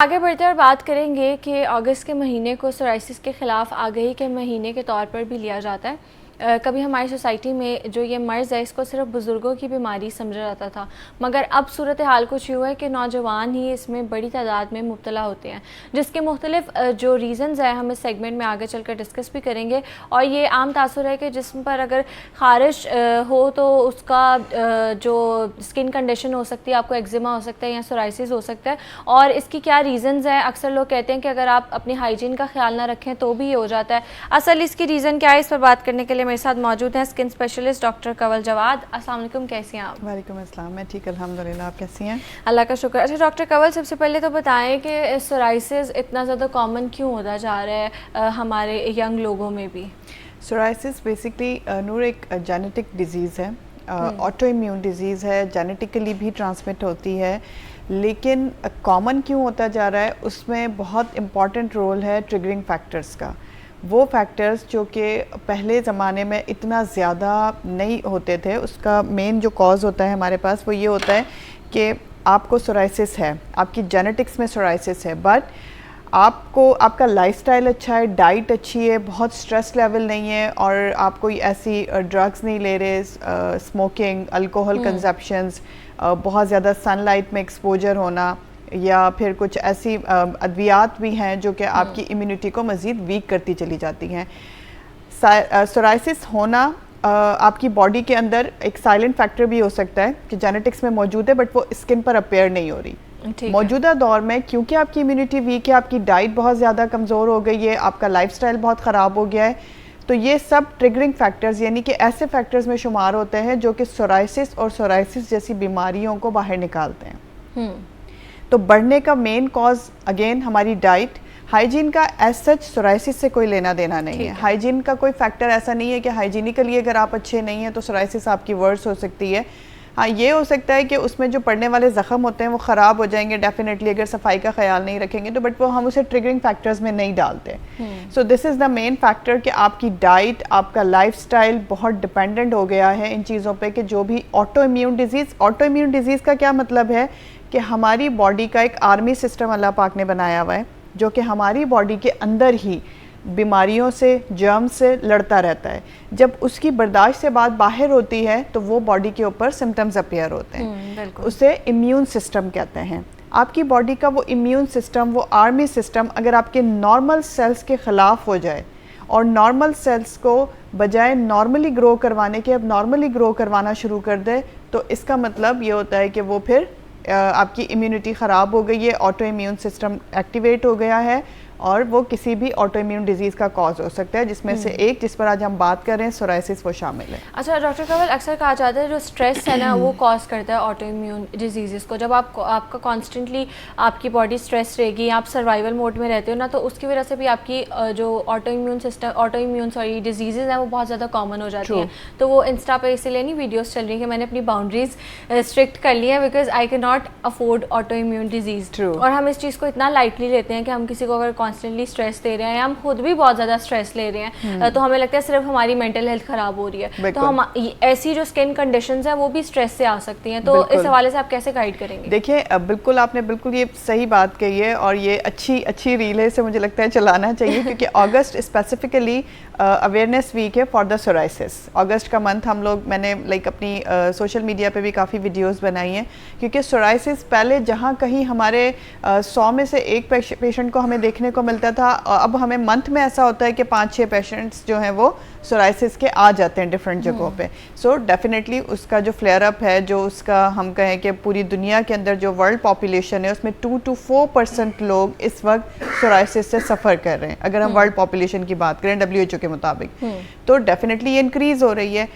आगे बढ़ते और बात करेंगे कि अगस्त के महीने को सोराइसिस के ख़िलाफ़ आगाही के महीने के तौर पर भी लिया जाता है। कभी हमारी सोसाइटी में जो ये मर्ज़ है इसको सिर्फ बुज़ुर्गों की बीमारी समझा जाता था, मगर अब सूरत हाल कुछ यूँ है कि नौजवान ही इसमें बड़ी तादाद में मुब्तला होते हैं, जिसके मुख्तलिफ जो रीज़न्स हैं हम इस सेगमेंट में आगे चलकर डिस्कस भी करेंगे। और ये आम तासुर है कि जिस्म पर अगर ख़ारिश हो तो उसका जो स्किन कंडीशन हो सकती है, आपको एक्जिमा हो सकता है या सोराइसिस हो सकता है, और इसकी क्या रीज़न्स हैं। अक्सर लोग कहते हैं कि अगर आप अपनी हाइजीन का ख्याल ना रखें तो भी ये हो जाता है। असल इसकी रीज़न क्या है, इस पर बात करने के लिए मेरे साथ मौजूद हैं skin specialist doctor Kanwal Jawad. अस्सलाम वालेकुम, कैसी हैं आप? वालेकुम अस्सलाम, मैं ठीक अल्हम्दुलिल्लाह, आप कैसी हैं? अल्लाह का शुक्र। अच्छा डॉक्टर कंवल, सबसे पहले तो बताएं कि सोराइसिस इतना ज़्यादा कॉमन क्यों होता जा रहा है हमारे यंग लोगों में भी? सोराइसिस बेसिकली नूर एक जेनेटिक डिजीज़ है, ऑटो इम्यून डिजीज़ है, जेनेटिकली भी ट्रांसमिट होती है, लेकिन कॉमन क्यों होता जा रहा है उसमें बहुत इम्पॉर्टेंट रोल है ट्रिगरिंग फैक्टर्स का। वो फैक्टर्स जो कि पहले ज़माने में इतना ज़्यादा नहीं होते थे, उसका मेन जो कॉज होता है हमारे पास वो ये होता है कि आपको सोराइसिस है, आपकी जेनेटिक्स में सोराइसिस है, बट आपको आपका लाइफस्टाइल अच्छा है, डाइट अच्छी है, बहुत स्ट्रेस लेवल नहीं है, और आप कोई ऐसी ड्रग्स नहीं ले रहे, स्मोकिंग, अल्कोहल कंजप्शंस, बहुत ज़्यादा सनलाइट में एक्सपोजर होना, या फिर कुछ ऐसी अद्वियात भी हैं जो कि आपकी इम्यूनिटी को मज़ीद वीक करती चली जाती हैं। सोराइसिस होना आपकी बॉडी के अंदर एक साइलेंट फैक्टर भी हो सकता है कि जेनेटिक्स में मौजूद है, बट वो स्किन पर अपेयर नहीं हो रही। मौजूदा दौर में क्योंकि आपकी इम्यूनिटी वीक है, आपकी डाइट बहुत ज़्यादा कमज़ोर हो गई है, आपका लाइफस्टाइल बहुत ख़राब हो गया है, तो ये सब ट्रिगरिंग फैक्टर्स यानी कि ऐसे फैक्टर्स में शुमार होते हैं जो कि सोराइसिस और सोराइसिस जैसी बीमारियों को बाहर निकालते हैं। तो बढ़ने का मेन कॉज अगेन हमारी डाइट, हाइजीन का एज सच सोराइसिस से कोई लेना देना नहीं है। हाइजीन का कोई फैक्टर ऐसा नहीं है कि हाइजीनिकली अगर आप अच्छे नहीं हैं तो सोराइसिस आपकी वर्स हो सकती है। हाँ, ये हो सकता है कि उसमें जो पड़ने वाले ज़ख़म होते हैं वो ख़राब हो जाएंगे डेफिनेटली अगर सफाई का ख्याल नहीं रखेंगे तो, बट वो हम उसे ट्रिगरिंग फैक्टर्स में नहीं डालते। So this is the main factor कि आपकी डाइट, आपका लाइफस्टाइल बहुत डिपेंडेंट हो गया है इन चीज़ों पे कि जो भी ऑटो इम्यून डिजीज़ का क्या मतलब है कि हमारी बॉडी का एक आर्मी सिस्टम अल्लाह पाक ने बनाया हुआ है जो कि हमारी बॉडी के अंदर ही बीमारियों से, जर्म से लड़ता रहता है। जब उसकी बर्दाश्त से बात बाहर होती है तो वो बॉडी के ऊपर सिम्टम्स अपीयर होते हैं, उसे इम्यून सिस्टम कहते हैं। आपकी बॉडी का वो इम्यून सिस्टम, वो आर्मी सिस्टम अगर आपके नॉर्मल सेल्स के ख़िलाफ़ हो जाए और नॉर्मल सेल्स को बजाय नॉर्मली ग्रो करवाने के अब नॉर्मली ग्रो करवाना शुरू कर दे, तो इसका मतलब ये होता है कि वो फिर आपकी इम्यूनिटी ख़राब हो गई है, ऑटो इम्यून सिस्टम एक्टिवेट हो गया है, और वो किसी भी ऑटो इम्यून डिजीज़ का कॉज हो सकता है, जिसमें से एक जिस पर आज हम बात कर रहे हैं सोराइसिस, वो शामिल है। अच्छा डॉक्टर कंवल, अक्सर कहा जाता है जो स्ट्रेस है ना वो कॉज करता है ऑटो इम्यून डिजीज़ को। जब आपका कॉन्स्टेंटली आपकी बॉडी स्ट्रेस रहेगी, आप सर्वाइवल मोड में रहते हो ना, तो उसकी वजह से भी आपकी जो ऑटो इम्यून डिजीज़ हैं वो बहुत ज़्यादा कॉमन हो जाती हैं। तो वो इंस्टा पे इसीलिए नहीं वीडियोज़ चल रही हैं कि मैंने अपनी बाउंड्रीज स्ट्रिक्ट कर ली है because I can not afford auto immune disease. और हम इस चीज़ को इतना लाइटली लेते हैं कि हम किसी को अगर कॉन्स्टेंटली स्ट्रेस दे रहे हैं या हम खुद भी बहुत ज़्यादा स्ट्रेस ले रहे हैं तो हमें लगता है सिर्फ हमारी मेंटल हेल्थ ख़राब हो रही है। तो हम ऐसी जो स्किन कंडीशंस हैं वो भी स्ट्रेस से आ सकती हैं, तो इस हवाले से आप कैसे गाइड करेंगे? देखिए, बिल्कुल आपने बिल्कुल ये सही बात कही है, और ये अच्छी रील है, इसे मुझे लगता है चलाना चाहिए क्योंकि अगस्त स्पेसिफिकली अवेयरनेस वीक है फॉर द सोराइसिस। अगस्त का मंथ मैंने अपनी सोशल मीडिया पे भी काफ़ी वीडियोस बनाई हैं, क्योंकि सोराइसिस पहले जहाँ कहीं हमारे 100 में से एक पेशेंट को हमें देखने को मिलता था, अब हमें मंथ में ऐसा होता है कि 5-6 पेशेंट्स जो हैं वो सोराइसिस के आ जाते हैं डिफरेंट जगहों पे। सो डेफिनेटली उसका जो फ्लेयर अप है, जो उसका हम कहें कि पूरी दुनिया के अंदर जो वर्ल्ड पॉपुलेशन है उसमें 2 to 4% लोग इस वक्त सोराइसिस से सफ़र कर रहे हैं, अगर हम वर्ल्ड पॉपुलेशन की बात करें WHO के मुताबिक। तो डेफिनेटली ये इंक्रीज़ हो रही है।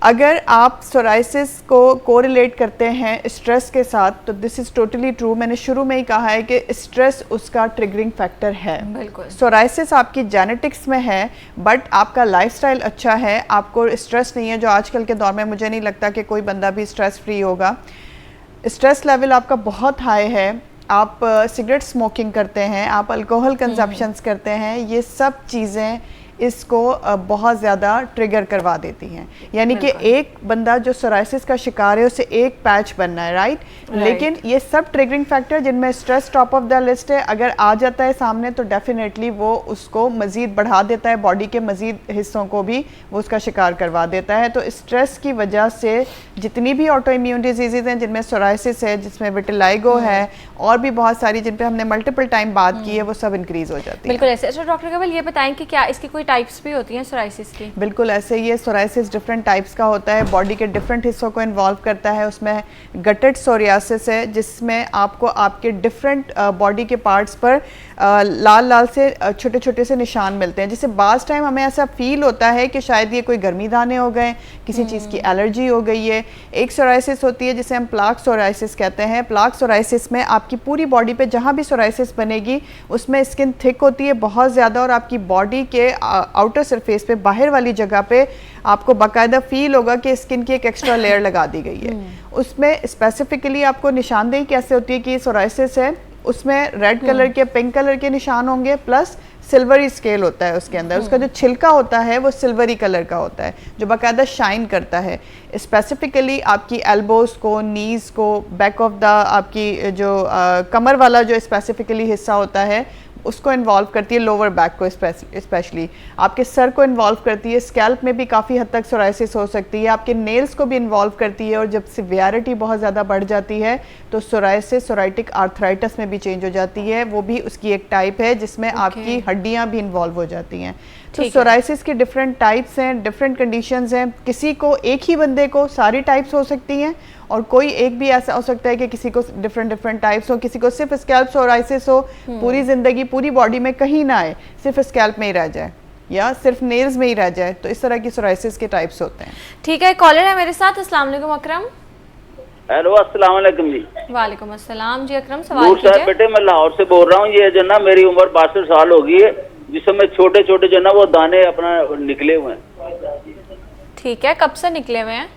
अगर आप सोराइसिस को कोरिलेट करते हैं स्ट्रेस के साथ तो दिस इज़ टोटली ट्रू। मैंने शुरू में ही कहा है कि स्ट्रेस उसका ट्रिगरिंग फैक्टर है। बिल्कुल, सोराइसिस आपकी जेनेटिक्स में है, बट आपका लाइफस्टाइल अच्छा है, आपको स्ट्रेस नहीं है, जो आजकल के दौर में मुझे नहीं लगता कि कोई बंदा भी स्ट्रेस फ्री होगा। स्ट्रेस लेवल आपका बहुत हाई है, आप सिगरेट स्मोकिंग करते हैं, आप अल्कोहल कंजप्शंस करते हैं, ये सब चीज़ें इसको बहुत ज़्यादा ट्रिगर करवा देती हैं। यानी कि एक बंदा जो सोराइसिस का शिकार है उसे एक पैच बनना है, राइट? लेकिन ये सब ट्रिगरिंग फैक्टर जिनमें stress top of the list है, अगर आ जाता है सामने तो डेफिनेटली वो उसको मज़ीद बढ़ा देता है, बॉडी के मज़ीद हिस्सों को भी वो उसका शिकार करवा देता है। तो स्ट्रेस की वजह से जितनी भी ऑटो इम्यून डिजीज़ हैं, जिनमें सोराइसिस है, जिसमें विटिलाइगो है और भी बहुत सारी जिन पे हमने मल्टीपल टाइम बात की है, वो सब इंक्रीज़ हो जाती है। बिल्कुल ऐसे। अच्छा डॉक्टर केवल ये बताएं कि क्या इसकी कोई टाइप्स भी होती हैं सोराइसिस की? बिल्कुल ऐसे ही है, सोराइसिस डिफरेंट टाइप्स का होता है, बॉडी के डिफरेंट हिस्सों को इन्वॉल्व करता है। उसमें गटेड सोरियासिस है जिसमें आपको आपके डिफरेंट बॉडी के पार्ट्स पर लाल लाल से छोटे छोटे से निशान मिलते हैं, जिससे बाज़ टाइम हमें ऐसा फील होता है कि शायद ये कोई गर्मी दाने हो गए, किसी चीज़ की एलर्जी हो गई है। एक सोराइसिस होती है जिसे हम प्लाक सोराइसिस कहते हैं। प्लाक सोराइसिस में आपकी पूरी बॉडी पे जहाँ भी सोराइसिस बनेगी उसमें स्किन थिक होती है बहुत ज़्यादा, और आपकी बॉडी के आउटर सरफेस पे, बाहर वाली जगह पे आपको बाकायदा फील होगा कि स्किन की एक एक्स्ट्रा लेयर लगा दी गई है। उसमें स्पेसिफिकली आपको निशानदेही कैसे होती है कि सोराइसिस है, उसमें रेड कलर के, पिंक कलर के निशान होंगे, प्लस सिल्वरी स्केल होता है उसके अंदर। उसका जो छिलका होता है वो सिल्वरी कलर का होता है जो बाकायदा शाइन करता है। स्पेसिफिकली आपकी एल्बोज को, नीज़ को, बैक ऑफ द आपकी जो कमर वाला जो स्पेसिफिकली हिस्सा होता है उसको इन्वॉल्व करती है, लोअर बैक को स्पेशली आपके सर को इन्वॉल्व करती है। स्कैल्प में भी काफ़ी हद तक सोराइसिस हो सकती है, आपके नेल्स को भी इन्वॉल्व करती है, और जब सिवियरिटी बहुत ज़्यादा बढ़ जाती है तो सोराइसिस सोराइटिक आर्थराइटिस में भी चेंज हो जाती है। वो भी उसकी एक टाइप है जिसमें आपकी हड्डियाँ भी इन्वॉल्व हो जाती हैं। तो सोराइसिस के डिफरेंट टाइप्स हैं, डिफरेंट कंडीशंस हैं। किसी को, एक ही बंदे को सारी टाइप्स हो सकती हैं, और कोई एक भी ऐसा हो सकता है कि किसी को डिफरेंट टाइप्स हो, किसी को सिर्फ स्कैल्प सोराइसिस हो, पूरी ज़िंदगी पूरी बॉडी में कहीं ना आए, सिर्फ स्कैल्प में ही रह जाए या सिर्फ नेल्स में ही रह जाए। तो इस तरह की सोराइसिस के टाइप्स होते हैं। ठीक है, कॉलर है मेरे साथ। अस्सलाम वालेकुम अकरम। हेलो, अस्सलाम वालेकुम जी। वालेकुम अस्सलाम जी अकरम, सवाल कीजिए। बेटे मैं लाहौर से बोल रहा हूँ। ये जो ना मेरी उम्र 62 साल हो गई है, जिसमें छोटे छोटे जो ना वो दाने अपना निकले हुए हैं। ठीक है, कब से निकले हुए हैं?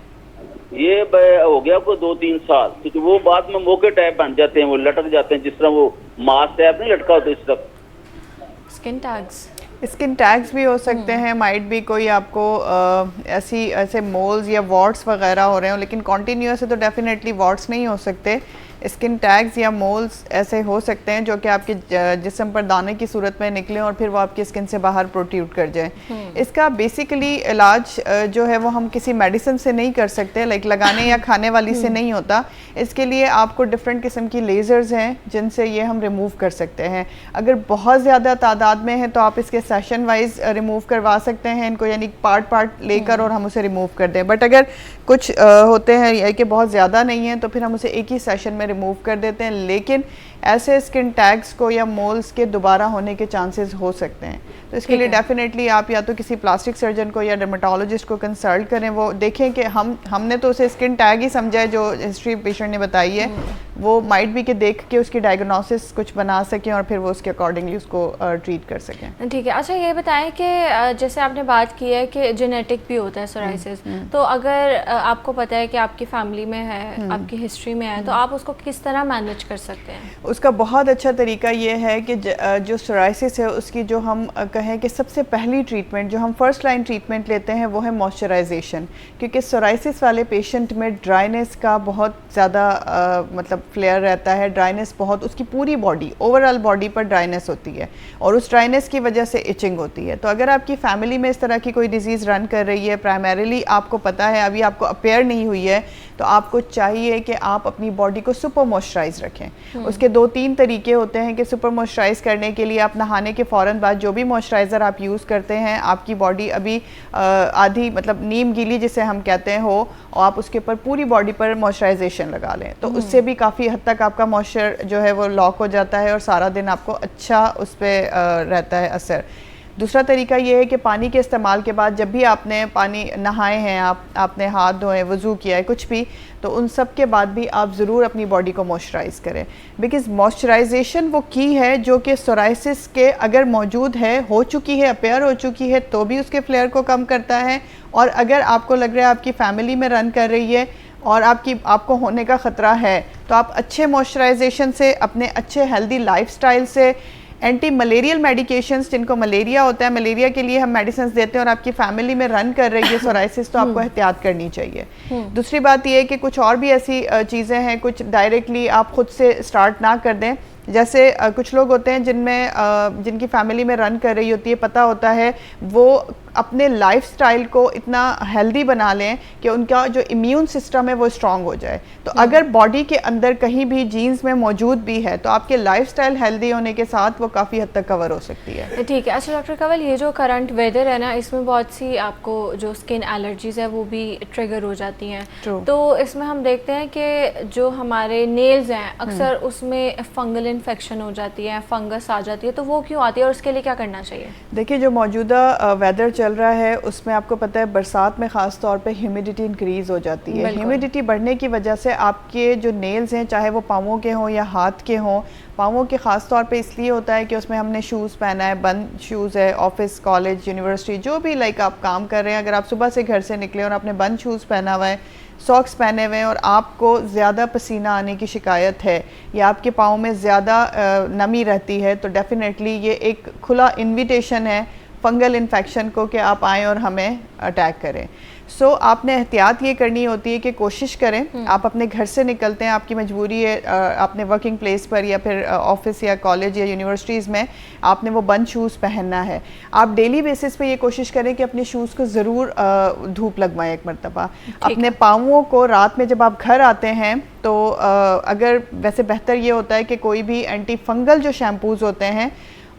ये हो गया कोई 2-3 साल, क्योंकि वो बाद में मोके टाइप बन जाते हैं, वो लटक जाते हैं, जिस तरह वो मास्क टाइप नहीं लटका होता इस तरह। स्किन टैग्स, स्किन टैग्स भी हो सकते हैं, माइट भी कोई आपको ऐसे मोल्स या वॉट्स वगैरह हो रहे हो, लेकिन कॉन्टीन्यूस है तो डेफिनेटली वॉट्स नहीं हो सकते। स्किन टैग्स या मोल्स ऐसे हो सकते हैं जो कि आपके जिस्म पर दाने की सूरत में निकलें और फिर वो आपकी स्किन से बाहर प्रोट्रूड कर जाए। इसका बेसिकली इलाज जो है वो हम किसी मेडिसिन से नहीं कर सकते, लाइक लगाने या खाने वाली से नहीं होता। इसके लिए आपको डिफरेंट किस्म की लेज़र्स हैं जिनसे ये हम रिमूव कर सकते हैं। अगर बहुत ज़्यादा तादाद में है तो आप इसके सेशन वाइज रिमूव करवा सकते हैं इनको, यानी पार्ट लेकर और हम उसे रिमूव कर दें। बट अगर कुछ होते हैं या कि बहुत ज़्यादा नहीं है तो फिर हम उसे एक ही सेशन में रिमूव कर देते हैं। लेकिन ऐसे स्किन टैग्स को या मोल्स के दोबारा होने के चांसेस हो सकते हैं। तो इसके लिए डेफिनेटली आप या तो किसी प्लास्टिक सर्जन को या डर्मेटोलॉजिस्ट को कंसल्ट करें, वो देखें कि हमने तो उसे स्किन टैग ही समझा है जो हिस्ट्री पेशेंट ने बताई है, वो माइट भी कि देख के उसकी डायग्नोसिस कुछ बना सकें और फिर वो उसके अकॉर्डिंगली उसको ट्रीट कर सकें। ठीक है। अच्छा ये बताएं कि जैसे आपने बात की है कि जेनेटिक भी होता है सोराइसिस, तो अगर आपको पता है कि आपकी फैमिली में है, आपकी हिस्ट्री में है, तो आप उसको किस तरह मैनेज कर सकते हैं? उसका बहुत अच्छा तरीका ये है कि जो सोराइसिस है उसकी जो हम कहें कि सबसे पहली ट्रीटमेंट, जो हम फर्स्ट लाइन ट्रीटमेंट लेते हैं वो है मॉइस्चराइजेशन। क्योंकि सोराइसिस वाले पेशेंट में ड्राइनेस का बहुत ज़्यादा मतलब फ्लेयर रहता है, ड्राइनेस बहुत, उसकी पूरी बॉडी, ओवरऑल बॉडी पर ड्राइनेस होती है और उस ड्राइनेस की वजह से इचिंग होती है। तो अगर आपकी फैमिली में इस तरह की कोई डिजीज़ रन कर रही है, प्राइमरीली आपको पता है, अभी आपको अपेयर नहीं हुई है, तो आपको चाहिए कि आप अपनी बॉडी को सुपर मॉइस्चराइज रखें। उसके 2-3 तरीके होते हैं कि सुपर मॉइस्चराइज करने के लिए आप नहाने के फ़ौरन बाद जो भी मॉइस्चराइज़र आप यूज़ करते हैं, आपकी बॉडी अभी आधी मतलब नीम गीली जिसे हम कहते हैं हो, और आप उसके ऊपर पूरी बॉडी पर मॉइस्चराइजेशन लगा लें, तो उससे भी काफ़ी हद तक आपका मॉइस्चर जो है वो लॉक हो जाता है और सारा दिन आपको अच्छा उस पर रहता है असर। दूसरा तरीका ये है कि पानी के इस्तेमाल के बाद, जब भी आपने पानी नहाए हैं, आपने हाथ धोए, वज़ू किया है, कुछ भी, तो उन सब के बाद भी आप ज़रूर अपनी बॉडी को मॉइस्चराइज करें। बिकॉज़ मॉइस्चराइजेशन वो की है जो कि सोराइसिस के अगर मौजूद है, हो चुकी है, अपेयर हो चुकी है, तो भी उसके फ्लेयर को कम करता है, और अगर आपको लग रहा है आपकी फैमिली में रन कर रही है और आपको होने का ख़तरा है, तो आप अच्छे मॉइस्चराइजेशन से, अपने अच्छे हेल्दी लाइफस्टाइल से, एंटी मलेरियल मेडिकेशंस, जिनको मलेरिया होता है, मलेरिया के लिए हम मेडिसिन देते हैं और आपकी फैमिली में रन कर रही है सोराइसिस, तो आपको एहतियात करनी चाहिए। दूसरी बात यह है कि कुछ और भी ऐसी चीज़ें हैं, कुछ डायरेक्टली आप खुद से स्टार्ट ना कर दें। जैसे कुछ लोग होते हैं जिनकी फैमिली में रन कर रही होती है, पता होता है वो अपने लाइफस्टाइल को इतना हेल्दी बना लें कि उनका जो इम्यून सिस्टम है वो स्ट्रांग हो जाए। तो अगर बॉडी के अंदर कहीं भी जीन्स में मौजूद भी है तो आपके लाइफस्टाइल हेल्दी होने के साथ वो काफ़ी हद तक कवर हो सकती है। ठीक है। अच्छा डॉक्टर कंवल, ये जो करंट वेदर है ना, इसमें बहुत सी आपको जो स्किन एलर्जीज है वो भी ट्रिगर हो जाती हैं। तो इसमें हम देखते हैं कि जो हमारे नेल्स हैं अक्सर उसमें फंगल इन्फेक्शन हो जाती है, फंगस आ जाती है, तो वो क्यों आती है और उसके लिए क्या करना चाहिए? देखिए, जो मौजूदा वेदर चल रहा है उसमें आपको पता है बरसात में ख़ास तौर पे ह्यूमिडिटी इंक्रीज हो जाती है। ह्यूमिडिटी बढ़ने की वजह से आपके जो नेल्स हैं, चाहे वो पाँवों के हों या हाथ के हों, पाँवों के ख़ास तौर पे इसलिए होता है कि उसमें हमने शूज़ पहना है, बंद शूज़ है, ऑफिस, कॉलेज, यूनिवर्सिटी, जो भी लाइक आप काम कर रहे हैं, अगर आप सुबह से घर से निकले और आपने बंद शूज़ पहना हुआ है, सॉक्स पहने हुए हैं और आपको ज़्यादा पसीना आने की शिकायत है या आपके पाँव में ज़्यादा नमी रहती है, तो डेफिनेटली ये एक खुला इन्विटेशन है फंगल इन्फेक्शन को कि आप आएँ और हमें अटैक करें। सो आपने एहतियात ये करनी होती है कि कोशिश करें, आप अपने घर से निकलते हैं, आपकी मजबूरी है, आपने वर्किंग प्लेस पर या फिर ऑफिस या कॉलेज या यूनिवर्सिटीज़ में आपने वो बंद शूज़ पहनना है। आप डेली बेसिस पे ये कोशिश करें कि अपने शूज़ को ज़रूर धूप लगवाएं एक मरतबा। अपने पाँवों को रात में जब आप घर आते हैं तो अगर वैसे बेहतर ये होता है कि कोई भी एंटी फंगल जो शैम्पूज़ होते हैं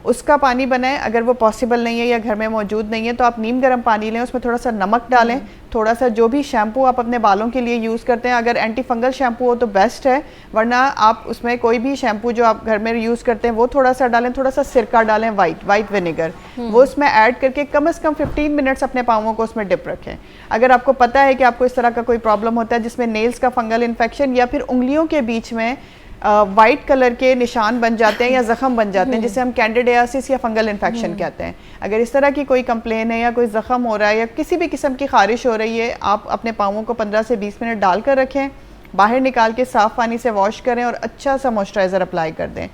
उसका पानी बनाएं। अगर वो पॉसिबल नहीं है या घर में मौजूद नहीं है तो आप नीम गर्म पानी लें, उसमें थोड़ा सा नमक डालें, थोड़ा सा जो भी शैम्पू आप अपने बालों के लिए यूज़ करते हैं, अगर एंटी फंगल शैम्पू हो तो बेस्ट है, वरना आप उसमें कोई भी शैम्पू जो आप घर में यूज़ करते हैं वो थोड़ा सा डालें, थोड़ा सा सिरका डालें, वाइट विनेगर, वो उसमें ऐड करके कम से कम 15 मिनट्स अपने पाँवों को उसमें डिप रखें। अगर आपको पता है कि आपको इस तरह का कोई प्रॉब्लम होता है जिसमें नेल्स का फंगल इन्फेक्शन या फिर उंगलियों के बीच में वाइट कलर के निशान बन जाते हैं या ज़ख़म बन जाते हैं, जिसे हम कैंडिडियासिस या फंगल इन्फेक्शन कहते हैं, अगर इस तरह की कोई कंप्लेन है या कोई ज़ख़म हो रहा है या किसी भी किस्म की ख़ारिश हो रही है, आप अपने पाँवों को 15 से 20 मिनट डाल कर रखें, बाहर निकाल के साफ़ पानी से वॉश करें और अच्छा सा मॉइस्चराइज़र अप्लाई कर दें।